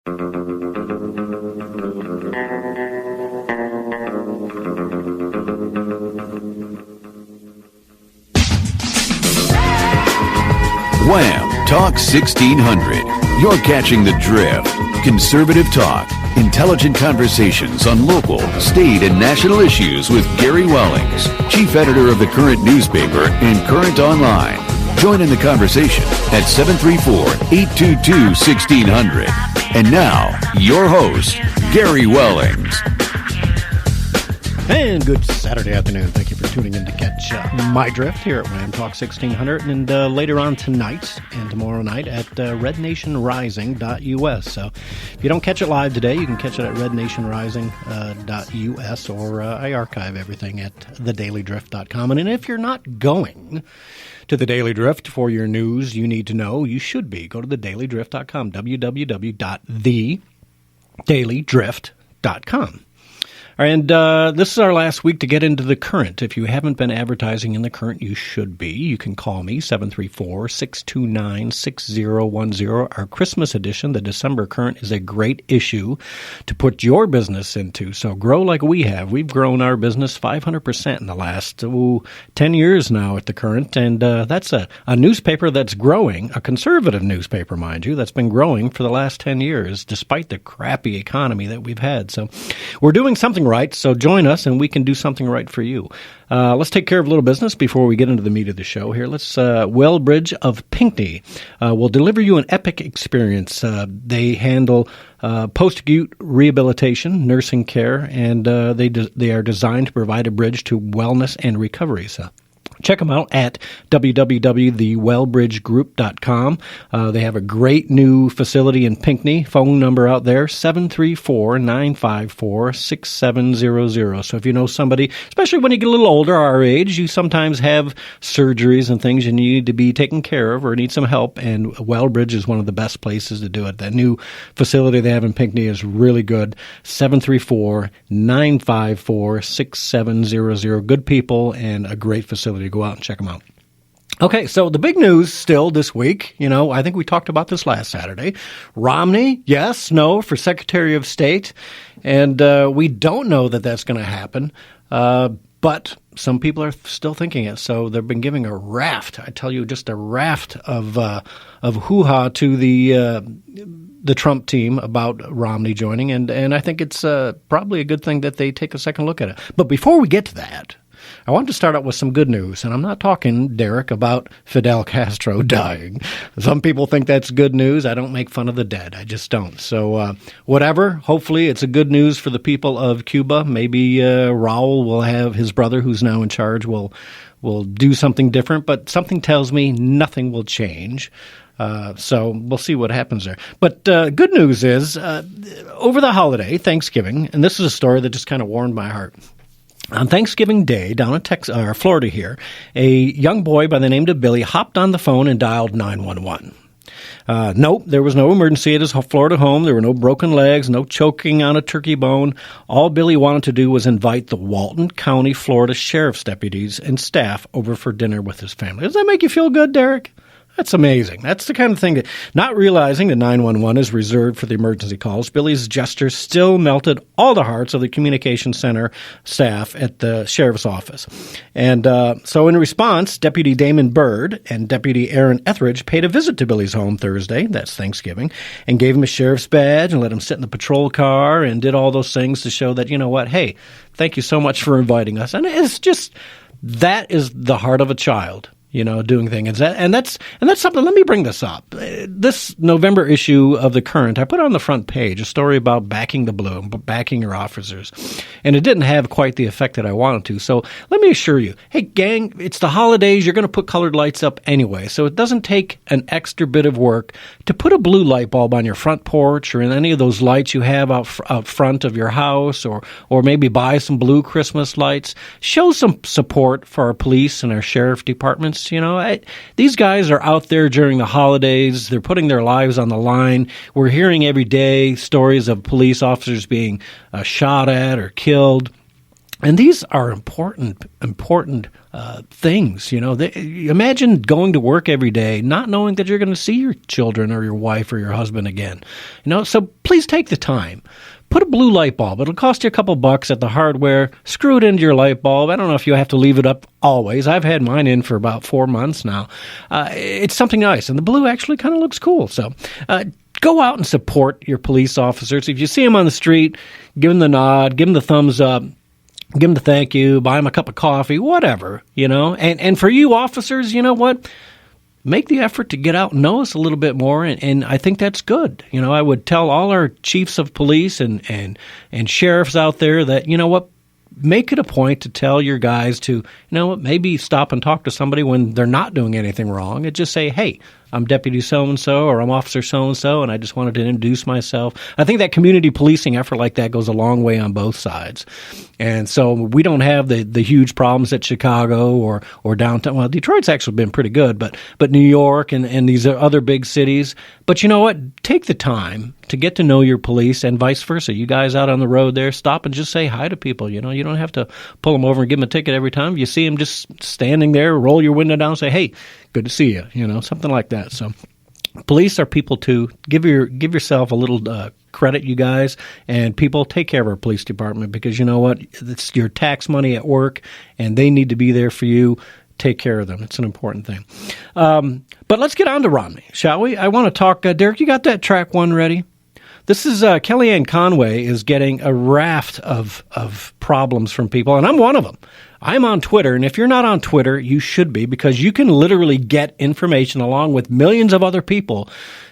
Wham! Talk 1600. You're catching the drift. Conservative talk. Intelligent conversations on local, state, and national issues with Gary Wellings, chief editor of the Current newspaper and Current Online. Join in the conversation at 734-822-1600. And now, your host, Gary Wellings. And good Saturday afternoon. Thank you for tuning in to catch my drift here at Wham Talk 1600 and later on tonight and tomorrow night at rednationrising.us. So if you don't catch it live today, you can catch it at rednationrising.us or I archive everything at thedailydrift.com. And if you're not going to the Daily Drift for your news you need to know, you should be. Go to thedailydrift.com, www.thedailydrift.com. And this is our last week to get into the Current. If you haven't been advertising in the Current, you should be. You can call me, 734-629-6010. Our Christmas edition, the December Current, is a great issue to put your business into. So grow like we have. We've grown our business 500% in the last 10 years now at the Current. And that's a newspaper that's growing, a conservative newspaper, mind you, that's been growing for the last 10 years, despite the crappy economy that we've had. So we're doing something right, so join us and we can do something right for you. Let's take care of a little business before we get into the meat of the show here. Let's Wellbridge of Pinckney will deliver you an epic experience. They handle post-acute rehabilitation, nursing care, and they are designed to provide a bridge to wellness and recovery. So check them out at www.thewellbridgegroup.com. They have a great new facility in Pinckney. Phone number out there, 734-954-6700. So if you know somebody, especially when you get a little older, our age, you sometimes have surgeries and things you need to be taken care of or need some help, and Wellbridge is one of the best places to do it. That new facility they have in Pinckney is really good. 734-954-6700. Good people and a great facility. Go out and check them out. Okay, so the big news still this week, I think we talked about this last Saturday. Romney, yes, no, for Secretary of State. And we don't know that that's going to happen. But some people are still thinking it. So they've been giving a raft, I tell you, just a raft of hoo-ha to the Trump team about Romney joining. And I think it's probably a good thing that they take a second look at it. But before we get to that, I want to start out with some good news, and I'm not talking, Derek, about Fidel Castro dying. Some people think that's good news. I don't make fun of the dead. I just don't. So whatever. Hopefully it's a good news for the people of Cuba. Maybe Raul will have his brother, who's now in charge, will do something different. But something tells me nothing will change. So we'll see what happens there. But good news is over the holiday, Thanksgiving, and this is a story that just kind of warmed my heart. On Thanksgiving Day, down in Florida here, a young boy by the name of Billy hopped on the phone and dialed 911. Nope, there was no emergency at his Florida home. There were no broken legs, no choking on a turkey bone. All Billy wanted to do was invite the Walton County, Florida Sheriff's deputies and staff over for dinner with his family. Does that make you feel good, Derek? That's amazing. That's the kind of thing that, not realizing that 911 is reserved for the emergency calls, Billy's gesture still melted all the hearts of the communication center staff at the sheriff's office. And so in response, Deputy Damon Bird and Deputy Aaron Etheridge paid a visit to Billy's home Thursday, that's Thanksgiving, and gave him a sheriff's badge and let him sit in the patrol car and did all those things to show that, hey, thank you so much for inviting us. And it's just, that is the heart of a child. Doing things. And that's something, let me bring this up. This November issue of the Current, I put on the front page a story about backing the blue, backing your officers. And it didn't have quite the effect that I wanted to. So let me assure you, hey, gang, it's the holidays. You're going to put colored lights up anyway. So it doesn't take an extra bit of work to put a blue light bulb on your front porch or in any of those lights you have out front of your house, or maybe buy some blue Christmas lights. Show some support for our police and our sheriff departments. These guys are out there during the holidays. They're putting their lives on the line. We're hearing every day stories of police officers being shot at or killed. And these are important things. Imagine going to work every day not knowing that you're going to see your children or your wife or your husband again. So please take the time. Put a blue light bulb. It'll cost you a couple bucks at the hardware. Screw it into your light bulb. I don't know if you have to leave it up always. I've had mine in for about 4 months now. It's something nice, and the blue actually kind of looks cool. So go out and support your police officers. If you see them on the street, give them the nod, give them the thumbs up. Give them the thank you, buy them a cup of coffee, whatever, And for you officers, you know what? Make the effort to get out and know us a little bit more, and I think that's good. I would tell all our chiefs of police and sheriffs out there that, make it a point to tell your guys to, maybe stop and talk to somebody when they're not doing anything wrong, and just say, hey, I'm Deputy so-and-so or I'm Officer so-and-so, and I just wanted to introduce myself. I think that community policing effort like that goes a long way on both sides. And so we don't have the huge problems at Chicago or downtown. Well, Detroit's actually been pretty good, but New York and these other big cities. But you know what? Take the time to get to know your police and vice versa. You guys out on the road there, stop and just say hi to people. You don't have to pull them over and give them a ticket every time. You see them just standing there, roll your window down and say, hey, good to see you, something like that. So police are people too. Give yourself a little credit, you guys, and people, take care of our police department, because you know what? It's your tax money at work, and they need to be there for you. Take care of them. It's an important thing. But let's get on to Romney, shall we? I want to talk. Derek, you got that track one ready? This is Kellyanne Conway is getting a raft of problems from people, and I'm one of them. I'm on Twitter, and if you're not on Twitter, you should be, because you can literally get information along with millions of other people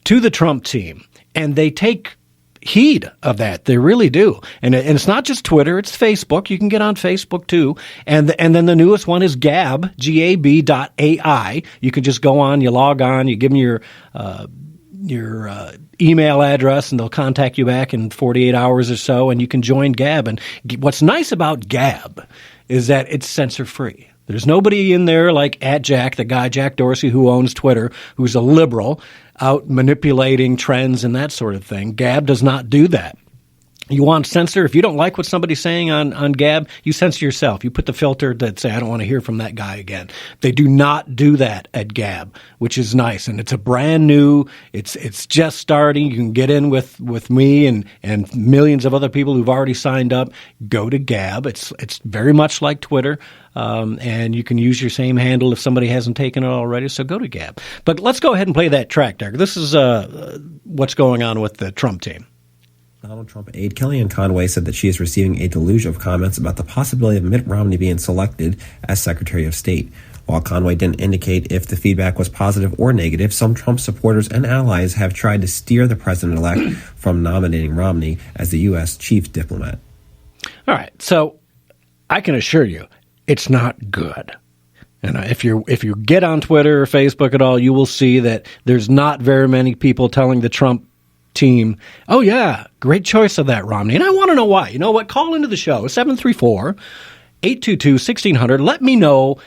to the Trump team, and they take heed of that. They really do. And it's not just Twitter, it's Facebook. You can get on Facebook too. And then the newest one is Gab, Gab.ai. You can just go on, you log on, you give them your email address, and they'll contact you back in 48 hours or so, and you can join Gab. And what's nice about Gab is that it's censor-free. There's nobody in there like @Jack, the guy Jack Dorsey who owns Twitter, who's a liberal, out manipulating trends and that sort of thing. Gab does not do that. You want censor? If you don't like what somebody's saying on Gab, you censor yourself. You put the filter that say, I don't want to hear from that guy again. They do not do that at Gab, which is nice. And it's a brand new, it's just starting. You can get in with me and millions of other people who've already signed up. Go to Gab. It's very much like Twitter. And you can use your same handle if somebody hasn't taken it already. So go to Gab. But let's go ahead and play that track, Derek. This is what's going on with the Trump team. Donald Trump aide Kellyanne Conway said that she is receiving a deluge of comments about the possibility of Mitt Romney being selected as Secretary of State. While Conway didn't indicate if the feedback was positive or negative, some Trump supporters and allies have tried to steer the president-elect from nominating Romney as the U.S. chief diplomat. All right, so I can assure you it's not good. And if you get on Twitter or Facebook at all, you will see that there's not very many people telling the Trump team, oh yeah, great choice of that Romney. And I want to know why. You know what? Call into the show, 734-822-1600. Let me know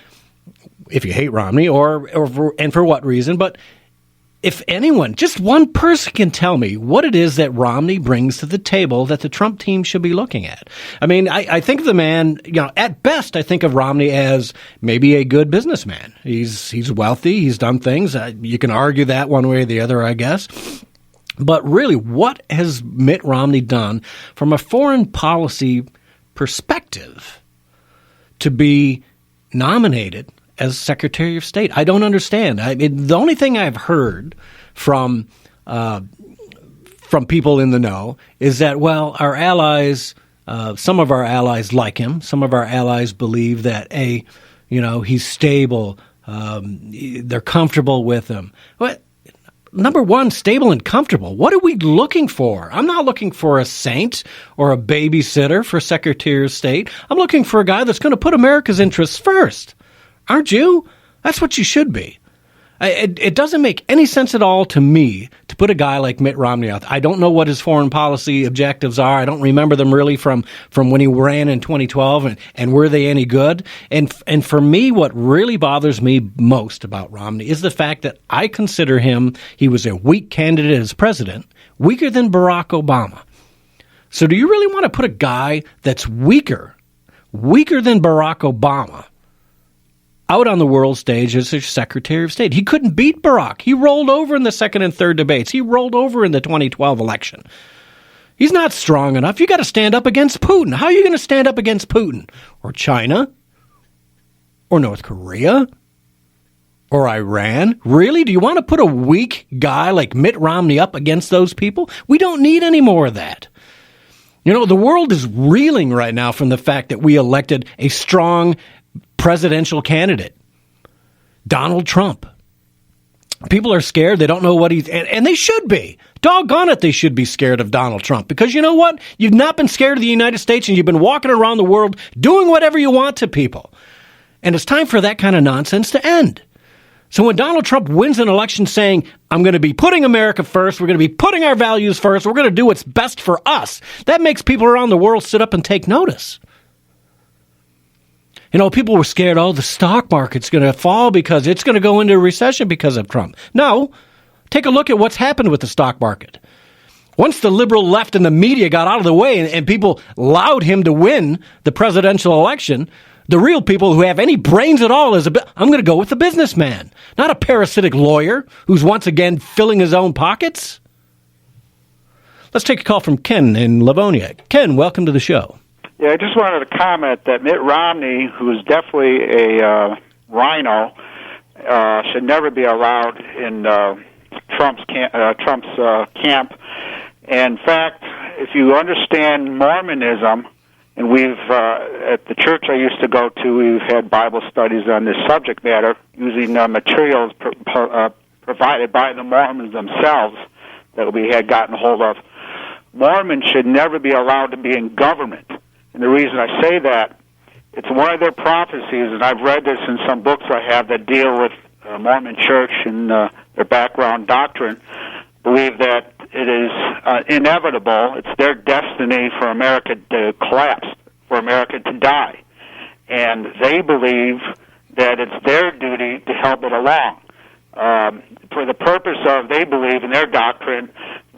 if you hate Romney and for what reason. But if anyone, just one person can tell me what it is that Romney brings to the table that the Trump team should be looking at. I mean, I think of the man, at best, I think of Romney as maybe a good businessman. He's wealthy. He's done things. You can argue that one way or the other, I guess. But really, what has Mitt Romney done from a foreign policy perspective to be nominated as Secretary of State? I don't understand. The only thing I've heard from people in the know is that, well, our allies, some of our allies like him. Some of our allies believe that, he's stable. They're comfortable with him. What? Number one, stable and comfortable. What are we looking for? I'm not looking for a saint or a babysitter for Secretary of State. I'm looking for a guy that's going to put America's interests first. Aren't you? That's what you should be. It doesn't make any sense at all to me to put a guy like Mitt Romney out. I don't know what his foreign policy objectives are. I don't remember them really from when he ran in 2012, and were they any good? And for me, what really bothers me most about Romney is the fact that I consider he was a weak candidate as president, weaker than Barack Obama. So do you really want to put a guy that's weaker weaker than Barack Obama, out on the world stage as their Secretary of State. He couldn't beat Barack. He rolled over in the second and third debates. He rolled over in the 2012 election. He's not strong enough. You got to stand up against Putin. How are you going to stand up against Putin? Or China? Or North Korea? Or Iran? Really? Do you want to put a weak guy like Mitt Romney up against those people? We don't need any more of that. You know, the world is reeling right now from the fact that we elected a strong presidential candidate, Donald Trump. People are scared. They don't know what and they should be. Doggone it, they should be scared of Donald Trump. Because you know what? You've not been scared of the United States, and you've been walking around the world doing whatever you want to people. And it's time for that kind of nonsense to end. So when Donald Trump wins an election saying, I'm going to be putting America first, we're going to be putting our values first, we're going to do what's best for us, that makes people around the world sit up and take notice. You know, people were scared, the stock market's going to fall because it's going to go into a recession because of Trump. No, take a look at what's happened with the stock market. Once the liberal left and the media got out of the way and people allowed him to win the presidential election, the real people who have any brains at all I'm going to go with the businessman, not a parasitic lawyer who's once again filling his own pockets. Let's take a call from Ken in Livonia. Ken, welcome to the show. Yeah, I just wanted to comment that Mitt Romney, who is definitely a rhino, should never be allowed in Trump's camp. In fact, if you understand Mormonism, and we've at the church I used to go to, we've had Bible studies on this subject matter using materials provided by the Mormons themselves that we had gotten hold of. Mormons should never be allowed to be in government. And the reason I say that, it's one of their prophecies, and I've read this in some books I have that deal with Mormon church and their background doctrine, believe that it is inevitable, it's their destiny for America to collapse, for America to die. And they believe that it's their duty to help it along. For the purpose of, they believe in their doctrine,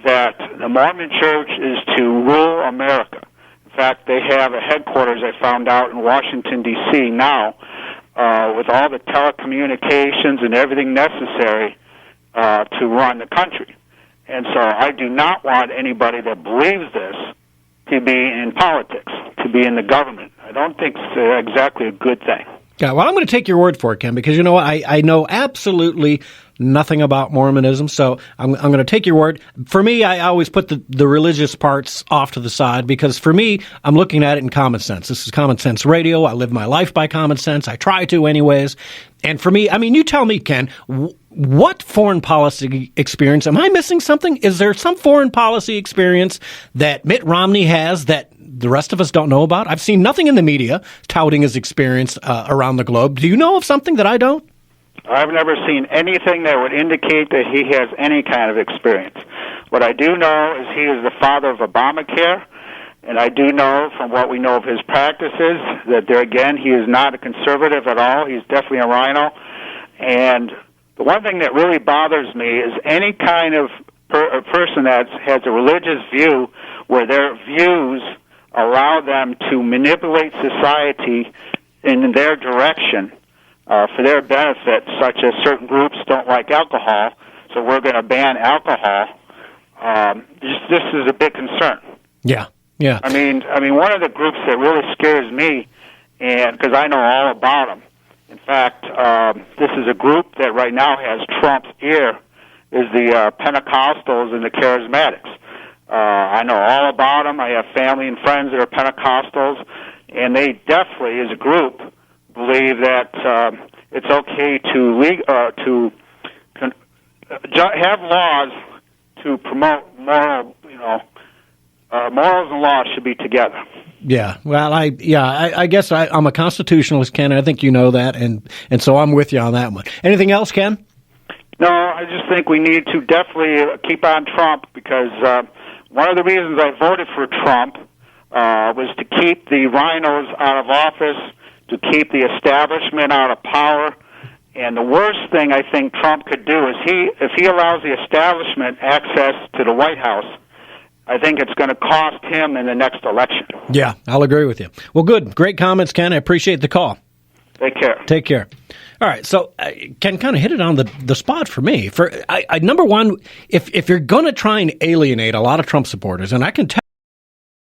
that the Mormon church is to rule America. In fact, they have a headquarters, I found out, in Washington, D.C. now, with all the telecommunications and everything necessary to run the country. And so I do not want anybody that believes this to be in politics, to be in the government. I don't think it's exactly a good thing. Yeah, well, I'm going to take your word for it, Ken, because you know what? I know absolutely nothing about Mormonism, so I'm going to take your word. For me, I always put the religious parts off to the side, because for me, I'm looking at it in common sense. This is common sense radio. I live my life by common sense. I try to anyways. And for me, I mean, you tell me, Ken, what foreign policy experience? Am I missing something? Is there some foreign policy experience that Mitt Romney has that the rest of us don't know about? I've seen nothing in the media touting his experience around the globe. Do you know of something that I don't? I've never seen anything that would indicate that he has any kind of experience. What I do know is he is the father of Obamacare, and I do know from what we know of his practices that there again, he is not a conservative at all. He's definitely a rhino. And the one thing that really bothers me is any kind of person that has a religious view where their views allow them to manipulate society in their direction for their benefit, such as certain groups don't like alcohol, so we're going to ban alcohol. This is a big concern. Yeah, yeah. I mean, one of the groups that really scares me, and because I know all about them. In fact, this is a group that right now has Trump's ear, is the Pentecostals and the Charismatics. I know all about them. I have family and friends that are Pentecostals, and they definitely, as a group, believe that it's okay to have laws to promote moral, morals and laws should be together. Yeah, well, I guess I'm a constitutionalist, Ken. I think you know that, and so I'm with you on that one. Anything else, Ken? No, I just think we need to definitely keep on Trump, because one of the reasons I voted for Trump was to keep the rhinos out of office, to keep the establishment out of power. And the worst thing I think Trump could do is if he allows the establishment access to the White House, I think it's going to cost him in the next election. Yeah, I'll agree with you. Well, good. Great comments, Ken. I appreciate the call. Take care. Take care. All right, so Ken kind of hit it on the spot for me. Number one, if you're going to try and alienate a lot of Trump supporters, and I can tell